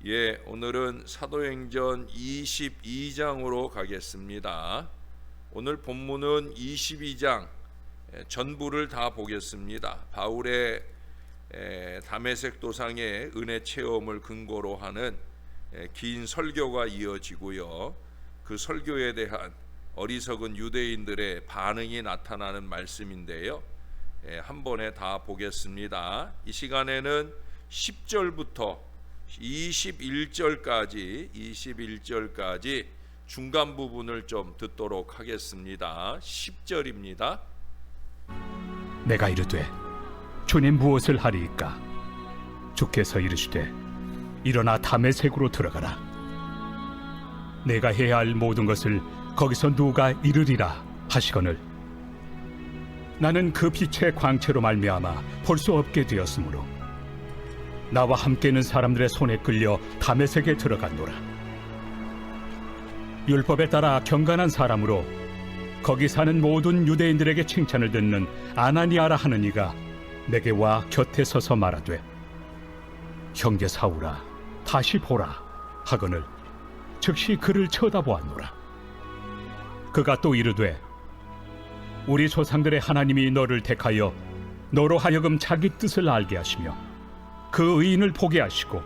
오늘은 사도행전 22장으로 가겠습니다. 오늘 본문은 22장 전부를 다 보겠습니다. 바울의 다메섹 도상의 은혜 체험을 근거로 하는 긴 설교가 이어지고요. 그 설교에 대한 어리석은 유대인들의 반응이 나타나는 말씀인데요. 한 번에 다 보겠습니다. 이 시간에는 10절부터 21절까지 중간 부분을 좀 듣도록 하겠습니다. 10절입니다. 내가 이르되 주님 무엇을 하리이까? 주께서 이르시되 일어나 다메섹으로 들어가라. 내가 해야 할 모든 것을 거기서 누가 이르리라 하시거늘 나는 그 빛의 광채로 말미암아 볼 수 없게 되었으므로 나와 함께 있는 사람들의 손에 끌려 다메섹에 들어갔노라. 율법에 따라 경건한 사람으로 거기 사는 모든 유대인들에게 칭찬을 듣는 아나니아라 하는 이가 내게 와 곁에 서서 말하되 형제 사울아 다시 보라 하거늘 즉시 그를 쳐다보았노라. 그가 또 이르되 우리 조상들의 하나님이 너를 택하여 너로 하여금 자기 뜻을 알게 하시며 그 의인을 보게 하시고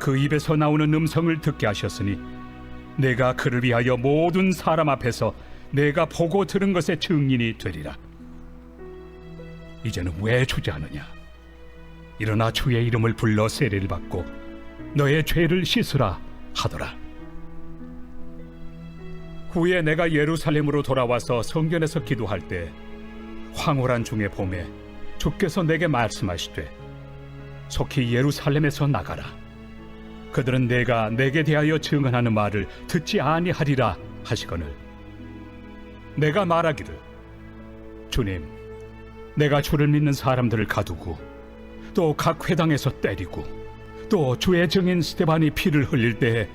그 입에서 나오는 음성을 듣게 하셨으니 내가 그를 위하여 모든 사람 앞에서 내가 보고 들은 것의 증인이 되리라. 이제는 왜 주저하느냐? 일어나 주의 이름을 불러 세례를 받고 너의 죄를 씻으라 하더라. 후에 내가 예루살렘으로 돌아와서 성전에서 기도할 때 황홀한 중에 봄에 주께서 내게 말씀하시되 속히 예루살렘에서 나가라. 그들은 내가 내게 대하여 증언하는 말을 듣지 아니하리라 하시거늘 내가 말하기를 주님 내가 주를 믿는 사람들을 가두고 또 각 회당에서 때리고 또 주의 증인 스데반이 피를 흘릴 때에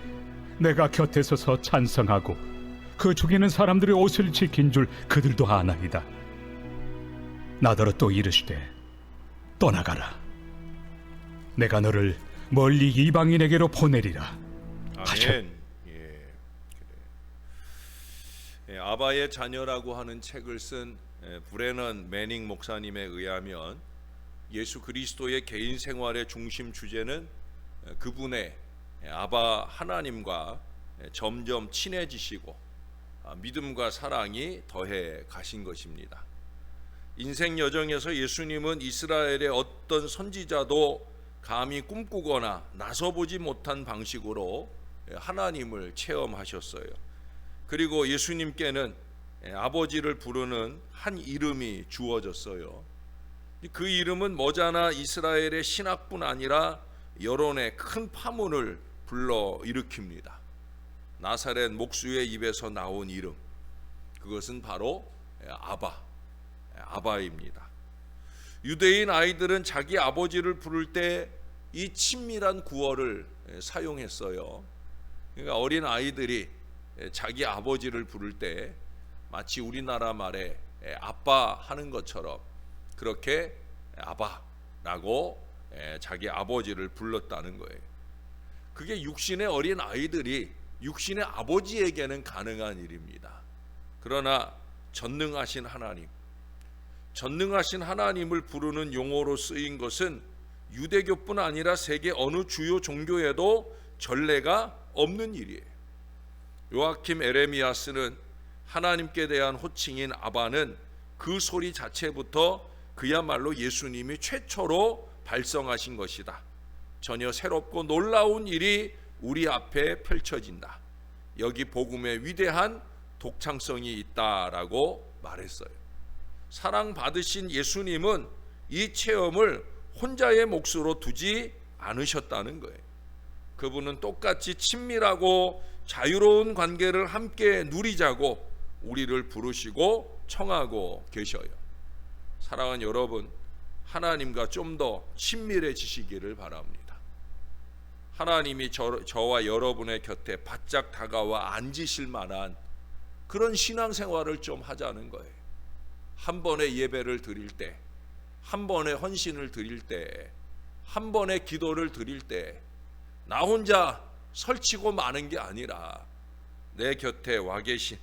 내가 곁에 서서 찬성하고 그 죽이는 사람들의 옷을 지킨 줄 그들도 아나이다. 나더러 또 이르시되 떠나가라. 내가 너를 멀리 이방인에게로 보내리라 하셨. 아멘. 아바의 자녀라고 하는 책을 쓴 브레넌 매닝 목사님에 의하면 예수 그리스도의 개인 생활의 중심 주제는 그분의 아바 하나님과 점점 친해지시고 믿음과 사랑이 더해 가신 것입니다. 인생 여정에서 예수님은 이스라엘의 어떤 선지자도 감히 꿈꾸거나 나서보지 못한 방식으로 하나님을 체험하셨어요. 그리고 예수님께는 아버지를 부르는 한 이름이 주어졌어요. 그 이름은 머지않아 이스라엘의 신학뿐 아니라 여론의 큰 파문을 불러일으킵니다. 나사렛 목수의 입에서 나온 이름, 그것은 바로 아바입니다. 유대인 아이들은 자기 아버지를 부를 때 이 친밀한 구어를 사용했어요. 그러니까 어린 아이들이 자기 아버지를 부를 때 마치 우리나라 말에 아빠 하는 것처럼 그렇게 아바라고 자기 아버지를 불렀다는 거예요. 그게 육신의 어린 아이들이 육신의 아버지에게는 가능한 일입니다. 그러나 전능하신 하나님을 부르는 용어로 쓰인 것은 유대교뿐 아니라 세계 어느 주요 종교에도 전례가 없는 일이에요. 요아킴 에레미야스는 하나님께 대한 호칭인 아바는 그 소리 자체부터 그야말로 예수님이 최초로 발성하신 것이다. 전혀 새롭고 놀라운 일이 우리 앞에 펼쳐진다. 여기 복음의 위대한 독창성이 있다라고 말했어요. 사랑받으신 예수님은 이 체험을 혼자의 몫으로 두지 않으셨다는 거예요. 그분은 똑같이 친밀하고 자유로운 관계를 함께 누리자고 우리를 부르시고 청하고 계셔요. 사랑하는 여러분, 하나님과 좀 더 친밀해지시기를 바랍니다. 하나님이 저와 여러분의 곁에 바짝 다가와 앉으실 만한 그런 신앙생활을 좀 하자는 거예요. 한 번의 예배를 드릴 때, 한 번의 헌신을 드릴 때, 한 번의 기도를 드릴 때 나 혼자 설치고 마는 게 아니라 내 곁에 와 계신,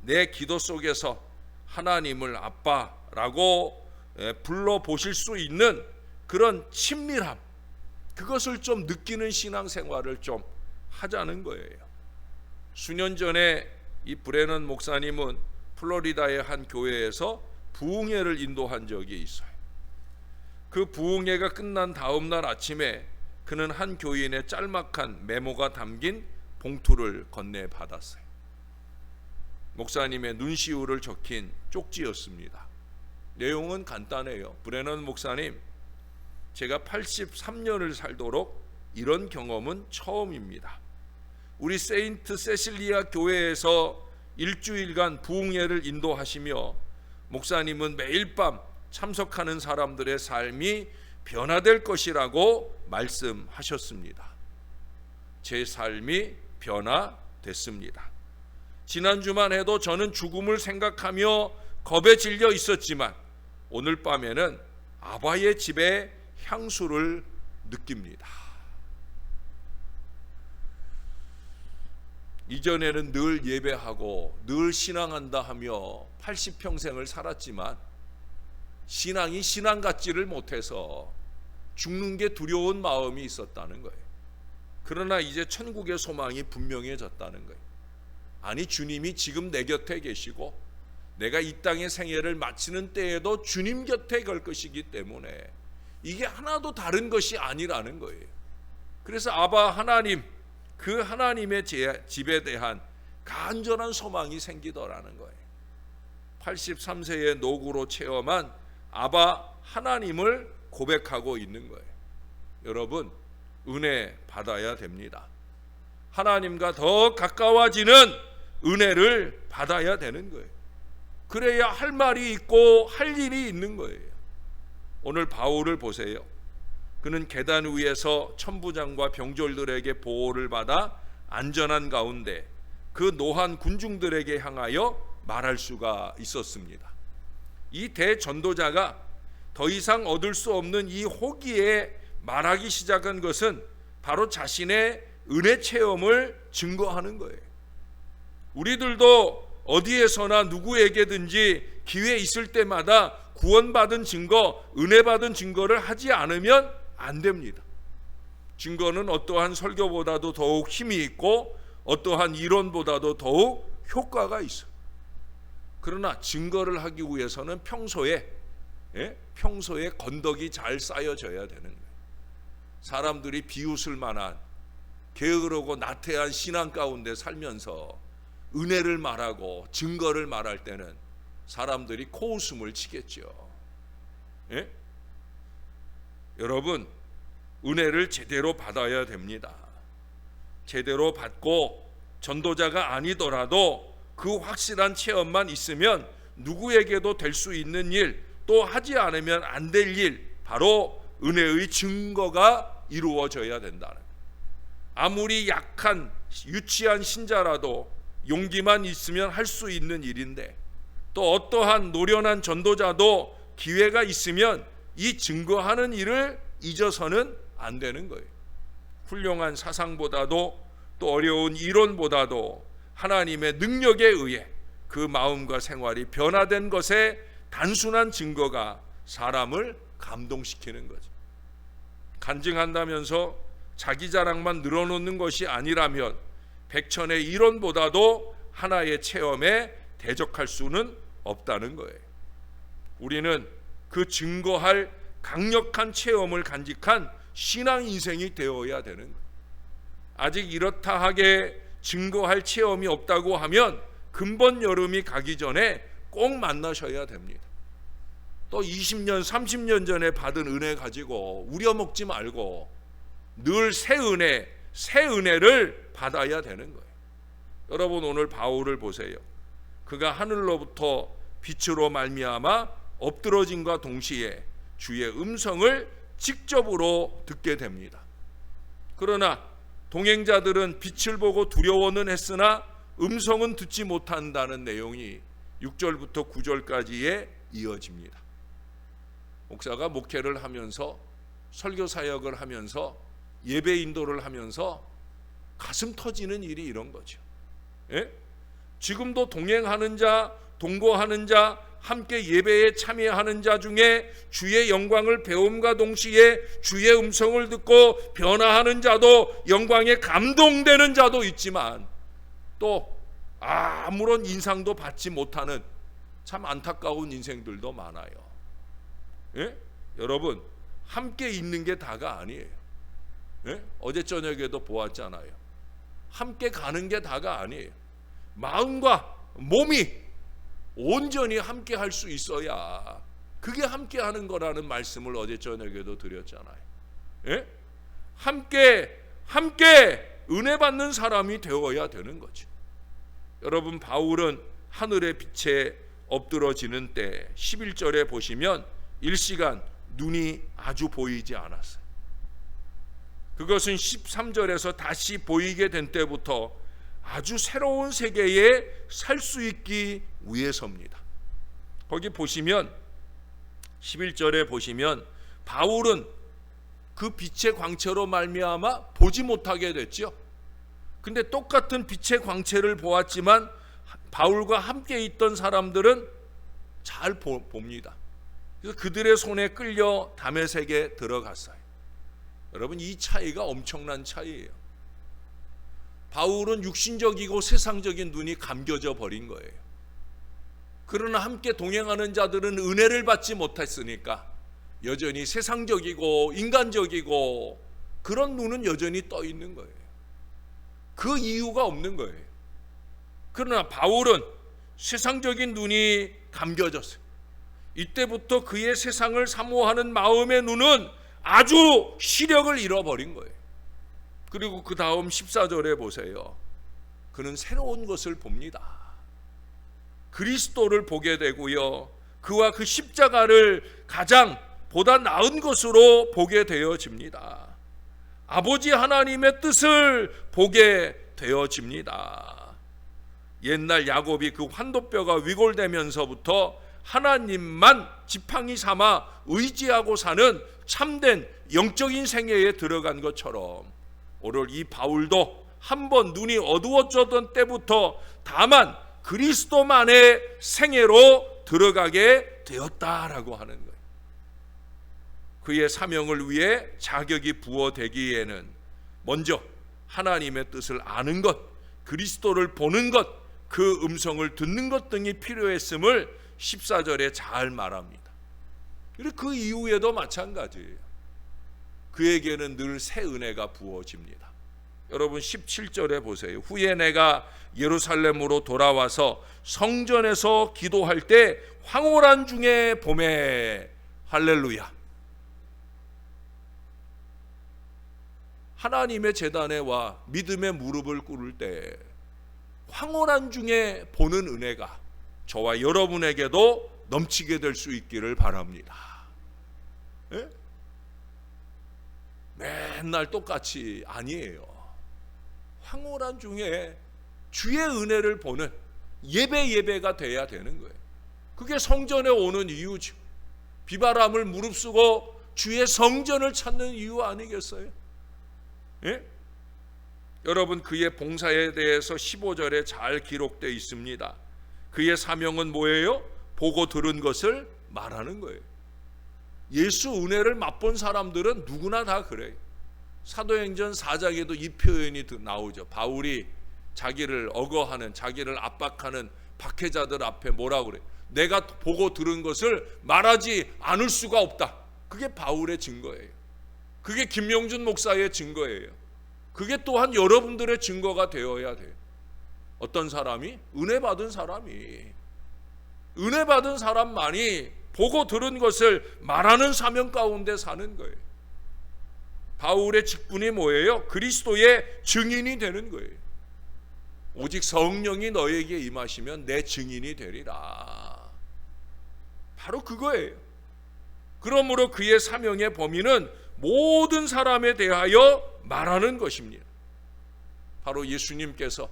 내 기도 속에서 하나님을 아빠라고 불러보실 수 있는 그런 친밀함, 그것을 좀 느끼는 신앙생활을 좀 하자는 거예요. 수년 전에 이 브레넌 목사님은 플로리다의 한 교회에서 부흥회를 인도한 적이 있어요. 그 부흥회가 끝난 다음 날 아침에 그는 한 교인의 짤막한 메모가 담긴 봉투를 건네받았어요. 목사님의 눈시울을 적힌 쪽지였습니다. 내용은 간단해요. 브레넌 목사님, 제가 83년을 살도록 이런 경험은 처음입니다. 우리 세인트 세실리아 교회에서 일주일간 부흥회를 인도하시며 목사님은 매일 밤 참석하는 사람들의 삶이 변화될 것이라고 말씀하셨습니다. 제 삶이 변화됐습니다. 지난주만 해도 저는 죽음을 생각하며 겁에 질려 있었지만 오늘 밤에는 아바의 집의 향수를 느낍니다. 이전에는 늘 예배하고 늘 신앙한다 하며 80평생을 살았지만 신앙이 신앙 같지를 못해서 죽는 게 두려운 마음이 있었다는 거예요. 그러나 이제 천국의 소망이 분명해졌다는 거예요. 아니, 주님이 지금 내 곁에 계시고 내가 이 땅의 생애를 마치는 때에도 주님 곁에 갈 것이기 때문에 이게 하나도 다른 것이 아니라는 거예요. 그래서 아바 하나님, 그 하나님의 집에 대한 간절한 소망이 생기더라는 거예요. 83세의 노구로 체험한 아바 하나님을 고백하고 있는 거예요. 여러분, 은혜 받아야 됩니다. 하나님과 더 가까워지는 은혜를 받아야 되는 거예요. 그래야 할 말이 있고 할 일이 있는 거예요. 오늘 바울을 보세요. 그는 계단 위에서 천부장과 병졸들에게 보호를 받아 안전한 가운데 그 노한 군중들에게 향하여 말할 수가 있었습니다. 이 대전도자가 더 이상 얻을 수 없는 이 호기에 말하기 시작한 것은 바로 자신의 은혜 체험을 증거하는 거예요. 우리들도 어디에서나 누구에게든지 기회 있을 때마다 구원받은 증거, 은혜 받은 증거를 하지 않으면 안 됩니다. 증거는 어떠한 설교보다도 더욱 힘이 있고 어떠한 이론보다도 더욱 효과가 있어요. 그러나 증거를 하기 위해서는 평소에 건덕이 잘 쌓여져야 되는 거예요. 사람들이 비웃을 만한 게으르고 나태한 신앙 가운데 살면서 은혜를 말하고 증거를 말할 때는 사람들이 코웃음을 치겠죠. 예? 여러분, 은혜를 제대로 받아야 됩니다. 제대로 받고 전도자가 아니더라도 그 확실한 체험만 있으면 누구에게도 될 수 있는 일, 또 하지 않으면 안 될 일, 바로 은혜의 증거가 이루어져야 된다는 거예요. 아무리 약한 유치한 신자라도 용기만 있으면 할 수 있는 일인데, 또 어떠한 노련한 전도자도 기회가 있으면 이 증거하는 일을 잊어서는 안 되는 거예요. 훌륭한 사상보다도 또 어려운 이론보다도 하나님의 능력에 의해 그 마음과 생활이 변화된 것에 단순한 증거가 사람을 감동시키는 거죠. 간증한다면서 자기 자랑만 늘어놓는 것이 아니라면 백천의 이론보다도 하나의 체험에 대적할 수는 없다는 거예요. 우리는 그 증거할 강력한 체험을 간직한 신앙 인생이 되어야 되는 거예요. 아직 이렇다 하게 증거할 체험이 없다고 하면 금번 여름이 가기 전에 꼭 만나셔야 됩니다. 또 20년, 30년 전에 받은 은혜 가지고 우려먹지 말고 늘 새 은혜를 받아야 되는 거예요. 여러분, 오늘 바울을 보세요. 그가 하늘로부터 빛으로 말미암아 엎드러짐과 동시에 주의 음성을 직접으로 듣게 됩니다. 그러나 동행자들은 빛을 보고 두려워는 했으나 음성은 듣지 못한다는 내용이 6절부터 9절까지에 이어집니다. 목사가 목회를 하면서 설교 사역을 하면서 예배 인도를 하면서 가슴 터지는 일이 이런 거죠. 예? 지금도 동행하는 자, 동거하는 자, 함께 예배에 참여하는 자 중에 주의 영광을 배움과 동시에 주의 음성을 듣고 변화하는 자도, 영광에 감동되는 자도 있지만 또 아무런 인상도 받지 못하는 참 안타까운 인생들도 많아요. 예? 여러분, 함께 있는 게 다가 아니에요. 예? 어제 저녁에도 보았잖아요. 함께 가는 게 다가 아니에요. 마음과 몸이 온전히 함께 할 수 있어야 그게 함께 하는 거라는 말씀을 어제 저녁에도 드렸잖아요. 예? 함께 은혜 받는 사람이 되어야 되는 거죠. 여러분, 바울은 하늘의 빛에 엎드러지는 때 11절에 보시면 일시간 눈이 아주 보이지 않았어요. 그것은 13절에서 다시 보이게 된 때부터 아주 새로운 세계에 살 수 있기 위해서입니다. 거기 보시면 11절에 보시면 바울은 그 빛의 광채로 말미암아 보지 못하게 됐죠. 근데 똑같은 빛의 광채를 보았지만 바울과 함께 있던 사람들은 잘 봅니다. 그래서 그들의 손에 끌려 다메섹에 들어갔어요. 여러분, 이 차이가 엄청난 차이예요. 바울은 육신적이고 세상적인 눈이 감겨져 버린 거예요. 그러나 함께 동행하는 자들은 은혜를 받지 못했으니까 여전히 세상적이고 인간적이고 그런 눈은 여전히 떠 있는 거예요. 그 이유가 없는 거예요. 그러나 바울은 세상적인 눈이 감겨졌어요. 이때부터 그의 세상을 사모하는 마음의 눈은 아주 시력을 잃어버린 거예요. 그리고 그 다음 14절에 보세요. 그는 새로운 것을 봅니다. 그리스도를 보게 되고요, 그와 그 십자가를 가장 보다 나은 것으로 보게 되어집니다. 아버지 하나님의 뜻을 보게 되어집니다. 옛날 야곱이 그 환도뼈가 위골되면서부터 하나님만 지팡이 삼아 의지하고 사는 참된 영적인 생애에 들어간 것처럼 오늘 이 바울도 한번 눈이 어두워졌던 때부터 다만 그리스도만의 생애로 들어가게 되었다라고 하는 거예요. 그의 사명을 위해 자격이 부어되기에는 먼저 하나님의 뜻을 아는 것, 그리스도를 보는 것, 그 음성을 듣는 것 등이 필요했음을 14절에 잘 말합니다. 그리고 그 이후에도 마찬가지예요. 그에게는 늘 새 은혜가 부어집니다. 여러분 17절에 보세요. 후에 내가 예루살렘으로 돌아와서 성전에서 기도할 때 황홀한 중에 봄에 할렐루야. 하나님의 제단에 와 믿음의 무릎을 꿇을 때 황홀한 중에 보는 은혜가 저와 여러분에게도 넘치게 될 수 있기를 바랍니다. 예? 맨날 똑같이 아니에요. 황홀한 중에 주의 은혜를 보는 예배가 돼야 되는 거예요. 그게 성전에 오는 이유죠. 비바람을 무릅쓰고 주의 성전을 찾는 이유 아니겠어요? 예? 여러분, 그의 봉사에 대해서 15절에 잘 기록되어 있습니다. 그의 사명은 뭐예요? 보고 들은 것을 말하는 거예요. 예수 은혜를 맛본 사람들은 누구나 다 그래요. 사도행전 4장에도 이 표현이 나오죠. 바울이 자기를 억어하는, 자기를 압박하는 박해자들 앞에 뭐라고 그래요? 내가 보고 들은 것을 말하지 않을 수가 없다. 그게 바울의 증거예요. 그게 김명준 목사의 증거예요. 그게 또한 여러분들의 증거가 되어야 돼요. 어떤 사람이? 은혜 받은 사람만이 보고 들은 것을 말하는 사명 가운데 사는 거예요. 바울의 직분이 뭐예요? 그리스도의 증인이 되는 거예요. 오직 성령이 너에게 임하시면 내 증인이 되리라. 바로 그거예요. 그러므로 그의 사명의 범위는 모든 사람에 대하여 말하는 것입니다. 바로 예수님께서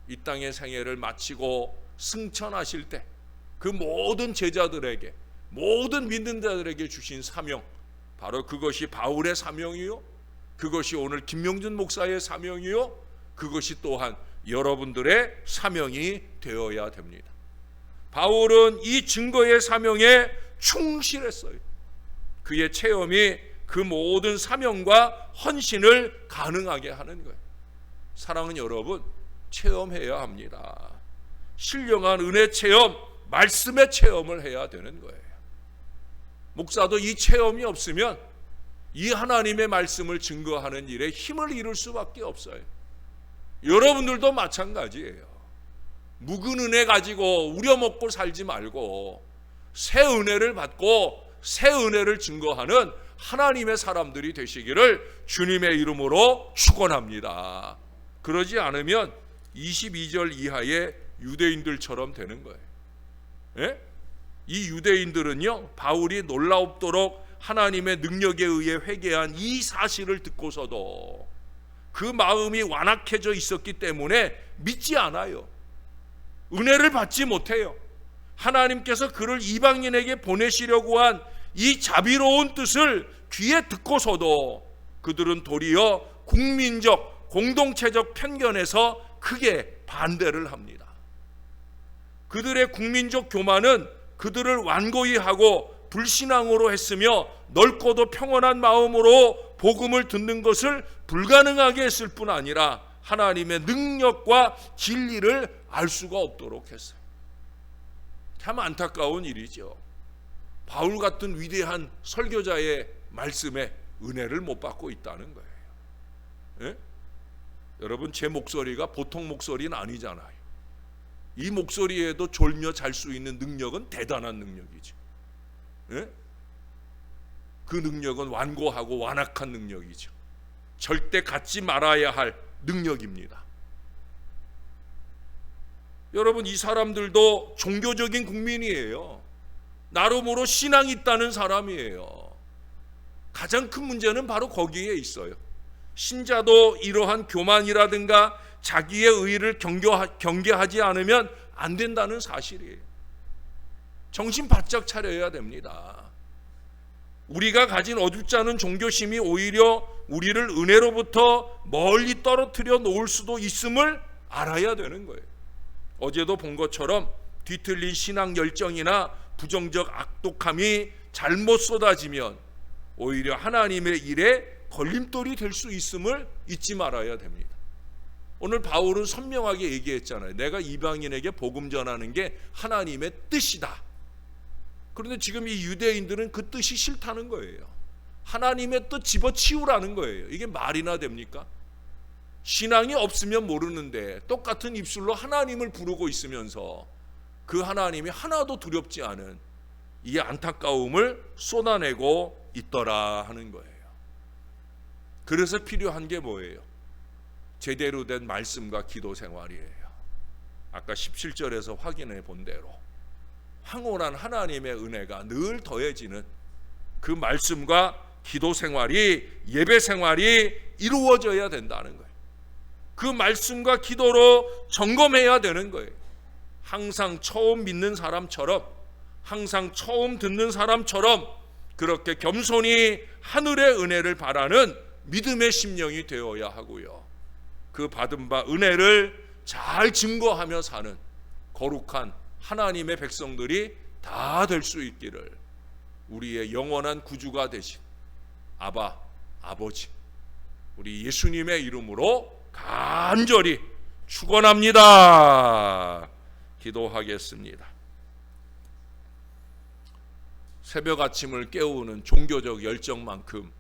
이 땅의 생애를 마치고 승천하실 때 그 모든 제자들에게, 모든 믿는 자들에게 주신 사명, 바로 그것이 바울의 사명이요, 그것이 오늘 김명준 목사의 사명이요, 그것이 또한 여러분들의 사명이 되어야 됩니다. 바울은 이 증거의 사명에 충실했어요. 그의 체험이 그 모든 사명과 헌신을 가능하게 하는 거예요. 사랑하는 여러분, 체험해야 합니다. 신령한 은혜 체험, 말씀의 체험을 해야 되는 거예요. 목사도 이 체험이 없으면 이 하나님의 말씀을 증거하는 일에 힘을 잃을 수밖에 없어요. 여러분들도 마찬가지예요. 묵은 은혜 가지고 우려먹고 살지 말고 새 은혜를 받고 새 은혜를 증거하는 하나님의 사람들이 되시기를 주님의 이름으로 축원합니다. 그러지 않으면 22절 이하의 유대인들처럼 되는 거예요. 예? 이 유대인들은요, 바울이 놀라웁도록 하나님의 능력에 의해 회개한 이 사실을 듣고서도 그 마음이 완악해져 있었기 때문에 믿지 않아요. 은혜를 받지 못해요. 하나님께서 그를 이방인에게 보내시려고 한 이 자비로운 뜻을 귀에 듣고서도 그들은 도리어 국민적, 공동체적 편견에서 크게 반대를 합니다. 그들의 국민적 교만은 그들을 완고히 하고 불신앙으로 했으며 넓고도 평온한 마음으로 복음을 듣는 것을 불가능하게 했을 뿐 아니라 하나님의 능력과 진리를 알 수가 없도록 했어요. 참 안타까운 일이죠. 바울 같은 위대한 설교자의 말씀에 은혜를 못 받고 있다는 거예요. 예? 여러분, 제 목소리가 보통 목소리는 아니잖아요. 이 목소리에도 졸며 잘 수 있는 능력은 대단한 능력이죠. 예? 그 능력은 완고하고 완악한 능력이죠. 절대 갖지 말아야 할 능력입니다. 여러분, 이 사람들도 종교적인 국민이에요. 나름으로 신앙이 있다는 사람이에요. 가장 큰 문제는 바로 거기에 있어요. 신자도 이러한 교만이라든가 자기의 의의를 경계하지 않으면 안 된다는 사실이에요. 정신 바짝 차려야 됩니다. 우리가 가진 어둡지 않은 종교심이 오히려 우리를 은혜로부터 멀리 떨어뜨려 놓을 수도 있음을 알아야 되는 거예요. 어제도 본 것처럼 뒤틀린 신앙 열정이나 부정적 악독함이 잘못 쏟아지면 오히려 하나님의 일에 걸림돌이 될 수 있음을 잊지 말아야 됩니다. 오늘 바울은 선명하게 얘기했잖아요. 내가 이방인에게 복음 전하는 게 하나님의 뜻이다. 그런데 지금 이 유대인들은 그 뜻이 싫다는 거예요. 하나님의 뜻 집어치우라는 거예요. 이게 말이나 됩니까? 신앙이 없으면 모르는데 똑같은 입술로 하나님을 부르고 있으면서 그 하나님이 하나도 두렵지 않은 이 안타까움을 쏟아내고 있더라 하는 거예요. 그래서 필요한 게 뭐예요? 제대로 된 말씀과 기도 생활이에요. 아까 17절에서 확인해 본 대로 황홀한 하나님의 은혜가 늘 더해지는 그 말씀과 기도 생활이, 예배 생활이 이루어져야 된다는 거예요. 그 말씀과 기도로 점검해야 되는 거예요. 항상 처음 믿는 사람처럼, 항상 처음 듣는 사람처럼 그렇게 겸손히 하늘의 은혜를 바라는 믿음의 심령이 되어야 하고요. 그 받은 바 은혜를 잘 증거하며 사는 거룩한 하나님의 백성들이 다 될 수 있기를 우리의 영원한 구주가 되신 아바, 아버지, 우리 예수님의 이름으로 간절히 축원합니다. 기도하겠습니다. 새벽 아침을 깨우는 종교적 열정만큼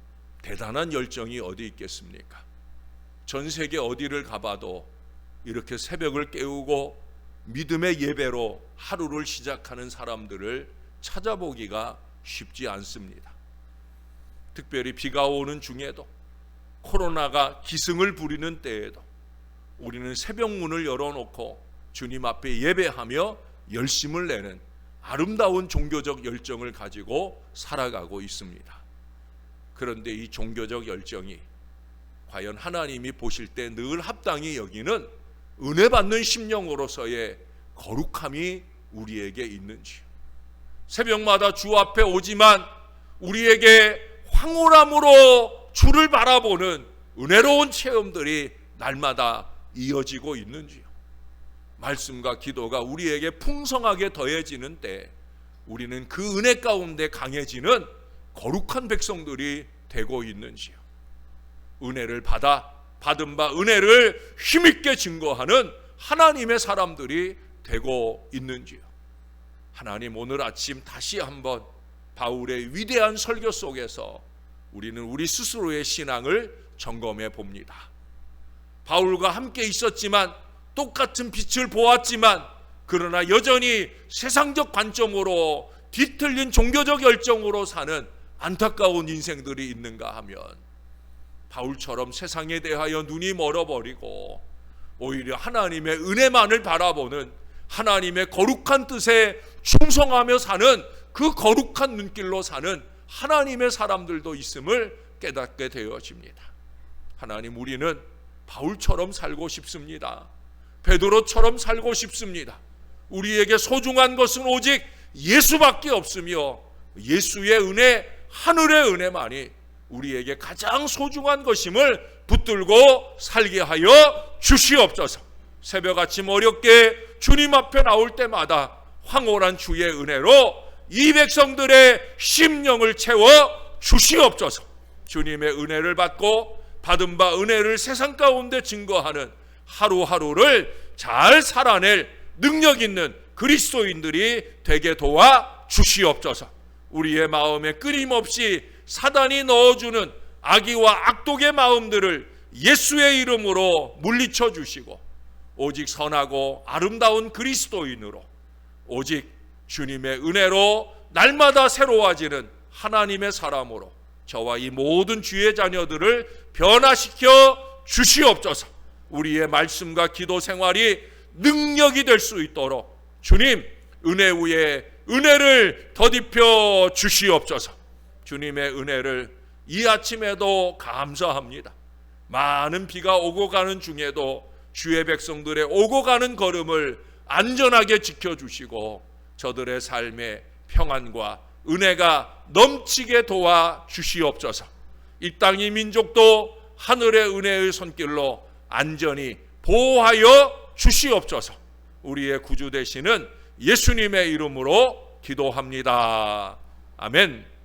대단한 열정이 어디 있겠습니까? 전 세계 어디를 가봐도 이렇게 새벽을 깨우고 믿음의 예배로 하루를 시작하는 사람들을 찾아보기가 쉽지 않습니다. 특별히 비가 오는 중에도, 코로나가 기승을 부리는 때에도 우리는 새벽 문을 열어놓고 주님 앞에 예배하며 열심을 내는 아름다운 종교적 열정을 가지고 살아가고 있습니다. 그런데 이 종교적 열정이 과연 하나님이 보실 때 늘 합당히 여기는 은혜 받는 심령으로서의 거룩함이 우리에게 있는지, 새벽마다 주 앞에 오지만 우리에게 황홀함으로 주를 바라보는 은혜로운 체험들이 날마다 이어지고 있는지요. 말씀과 기도가 우리에게 풍성하게 더해지는 때 우리는 그 은혜 가운데 강해지는 거룩한 백성들이 되고 있는지요. 은혜를 받은 바 은혜를 힘있게 증거하는 하나님의 사람들이 되고 있는지요. 하나님, 오늘 아침 다시 한번 바울의 위대한 설교 속에서 우리는 우리 스스로의 신앙을 점검해 봅니다. 바울과 함께 있었지만, 똑같은 빛을 보았지만, 그러나 여전히 세상적 관점으로 뒤틀린 종교적 열정으로 사는 안타까운 인생들이 있는가 하면, 바울처럼 세상에 대하여 눈이 멀어버리고 오히려 하나님의 은혜만을 바라보는, 하나님의 거룩한 뜻에 충성하며 사는, 그 거룩한 눈길로 사는 하나님의 사람들도 있음을 깨닫게 되어집니다. 하나님, 우리는 바울처럼 살고 싶습니다. 베드로처럼 살고 싶습니다. 우리에게 소중한 것은 오직 예수밖에 없으며 예수의 은혜, 하늘의 은혜만이 우리에게 가장 소중한 것임을 붙들고 살게 하여 주시옵소서. 새벽 아침 어렵게 주님 앞에 나올 때마다 황홀한 주의 은혜로 이 백성들의 심령을 채워 주시옵소서. 주님의 은혜를 받고 받은 바 은혜를 세상 가운데 증거하는 하루하루를 잘 살아낼 능력 있는 그리스도인들이 되게 도와 주시옵소서. 우리의 마음에 끊임없이 사단이 넣어주는 악의와 악독의 마음들을 예수의 이름으로 물리쳐 주시고, 오직 선하고 아름다운 그리스도인으로, 오직 주님의 은혜로 날마다 새로워지는 하나님의 사람으로 저와 이 모든 주의 자녀들을 변화시켜 주시옵소서. 우리의 말씀과 기도 생활이 능력이 될 수 있도록 주님 은혜 위에 은혜를 더딥혀 주시옵소서. 주님의 은혜를 이 아침에도 감사합니다. 많은 비가 오고 가는 중에도 주의 백성들의 오고 가는 걸음을 안전하게 지켜주시고 저들의 삶에 평안과 은혜가 넘치게 도와 주시옵소서. 이 땅 이 민족도 하늘의 은혜의 손길로 안전히 보호하여 주시옵소서. 우리의 구주 되시는 예수님의 이름으로 기도합니다. 아멘.